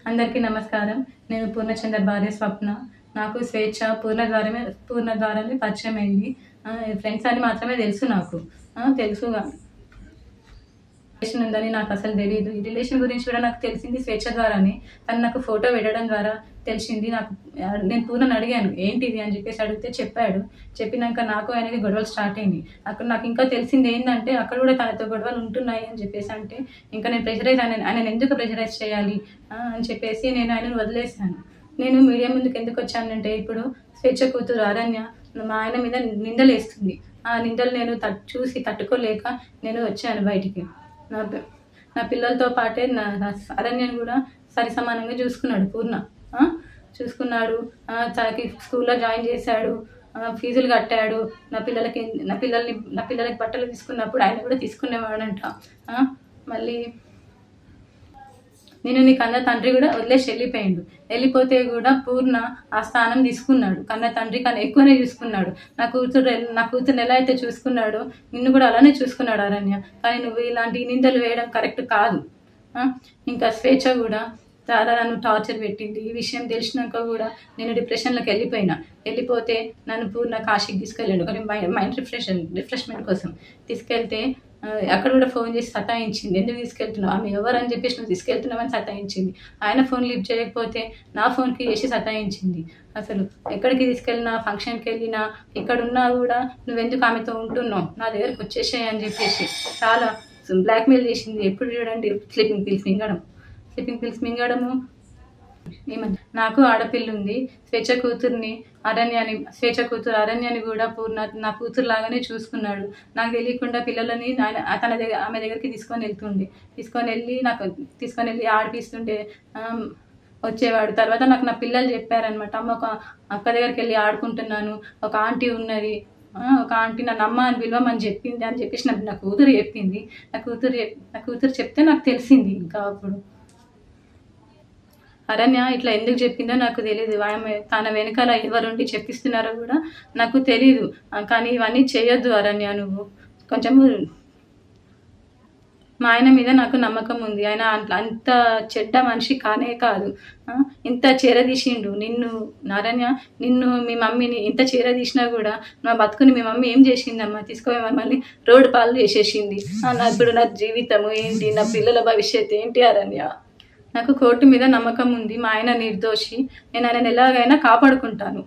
అందరికీ నమస్కారం. నేను పూర్ణచంద్ర భార్య స్వప్న. నాకు స్వేచ్ఛ పూర్ణ ద్వారానే పరిచయం అయింది. ఫ్రెండ్స్ అని మాత్రమే తెలుసు నాకు. తెలుసు రిలేషన్ ఉందని నాకు అసలు తెలియదు. ఈ రిలేషన్ గురించి కూడా నాకు తెలిసింది స్వేచ్ఛ ద్వారానే. తను నాకు ఫోటో పెట్టడం ద్వారా తెలిసింది. నేను పూర్ణని అడిగాను ఏంటిది అని చెప్పేసి అడిగితే చెప్పాడు. చెప్పినాక నాకు ఆయనకి గొడవలు స్టార్ట్ అయింది. అక్కడ నాకు ఇంకా తెలిసింది ఏంటంటే అక్కడ కూడా తనతో గొడవలు ఉంటున్నాయి అని చెప్పేసి అంటే ఇంకా నేను ఆయన ఎందుకు ప్రెషరైజ్ చేయాలి అని చెప్పేసి నేను ఆయనను వదిలేశాను. నేను మీడియా ముందుకు ఎందుకు వచ్చానంటే ఇప్పుడు స్వేచ్ఛ కూతురు అరణ్య మా ఆయన మీద నిందలు వేస్తుంది. ఆ నిందలు నేను చూసి తట్టుకోలేక నేను వచ్చాను బయటికి. నా పిల్లలతో పాటే అరణ్యను కూడా సరి సమానంగా చూసుకున్నాడు పూర్ణ. చూసుకున్నాడు, తనకి స్కూల్లో జాయిన్ చేశాడు, ఫీజులు కట్టాడు. నా పిల్లలకి బట్టలు తీసుకున్నప్పుడు ఆయన కూడా తీసుకునేవాడంట. మళ్ళీ నేను నీ కన్న తండ్రి కూడా వదిలేసి వెళ్ళిపోతే కూడా పూర్ణ ఆ స్థానం తీసుకున్నాడు. కన్న తండ్రి కన్నా ఎక్కువనే చూసుకున్నాడు. నా కూతురుని ఎలా అయితే చూసుకున్నాడో నిన్ను కూడా అలానే చూసుకున్నాడు అరణ్య. కానీ నువ్వు ఇలాంటి నిందలు వేయడం కరెక్ట్ కాదు. ఇంకా స్వేచ్ఛ కూడా చాలా నన్ను టార్చర్ పెట్టింది. ఈ విషయం తెలిసినాక కూడా నేను డిప్రెషన్లోకి వెళ్ళిపోతే నన్ను పూర్ణ కాశీకి తీసుకెళ్ళాడు. కానీ మైండ్ రిఫ్రెష్మెంట్ కోసం తీసుకెళ్తే అక్కడ కూడా ఫోన్ చేసి సతాయించింది. ఎందుకు తీసుకెళ్తున్నావు, ఆమె ఎవరు అని చెప్పేసి నువ్వు తీసుకెళ్తున్నావని సతాయించింది. ఆయన ఫోన్ లిఫ్ట్ చేయకపోతే నా ఫోన్కి చేసి సతాయించింది. అసలు ఎక్కడికి తీసుకెళ్ళినా, ఫంక్షన్కి వెళ్ళినా, ఇక్కడున్నా కూడా నువ్వెందుకు ఆమెతో ఉంటున్నావు, నా దగ్గరకు వచ్చేసాయి అని చెప్పేసి చాలా బ్లాక్మెయిల్ చేసింది. ఎప్పుడు చూడండి స్లీపింగ్ పిల్స్ మింగడము. నాకు ఆడపిల్ల ఉంది. స్వేచ్ఛ కూతురు అరణ్యాన్ని కూడా పూర్ణ నా కూతురు లాగానే చూసుకున్నాడు. నాకు తెలియకుండా పిల్లలని ఆమె దగ్గరికి తీసుకొని వెళ్ళి ఆడిపిస్తుంటే వచ్చేవాడు. తర్వాత నాకు నా పిల్లలు చెప్పారనమాట, అమ్మ ఒక అక్క దగ్గరికి వెళ్ళి ఆడుకుంటున్నాను, ఒక ఆంటీ ఉన్నది, ఒక ఆంటీ నన్ను అమ్మ అని పిలవమని చెప్పింది అని చెప్పేసి నా కూతురు చెప్పింది. నా కూతురు చెప్తే నాకు తెలిసింది. ఇంకా అప్పుడు అరణ్య ఇట్లా ఎందుకు చెప్పిందో నాకు తెలియదు. తన వెనకాల ఎవరుండి చెప్పిస్తున్నారో కూడా నాకు తెలీదు. కానీ ఇవన్నీ చేయొద్దు అరణ్య, నువ్వు కొంచెము. మా ఆయన మీద నాకు నమ్మకం ఉంది. ఆయన అంత చెడ్డ మనిషి కానే కాదు. ఇంత చేరదీసిండు నిన్ను అరణ్య. మీ మమ్మీని ఇంత చేరదీసినా కూడా నా బతుకుని మీ మమ్మీ ఏం చేసిందమ్మా, తీసుకుపోయి మమ్మల్ని రోడ్డు పాలు చేసేసింది. ఇప్పుడు నా జీవితము ఏంటి, నా పిల్లల భవిష్యత్తు ఏంటి అరణ్య? నాకు కోర్టు మీద నమ్మకం ఉంది. మా ఆయన నిర్దోషి. నేను ఆయనను ఎలాగైనా కాపాడుకుంటాను.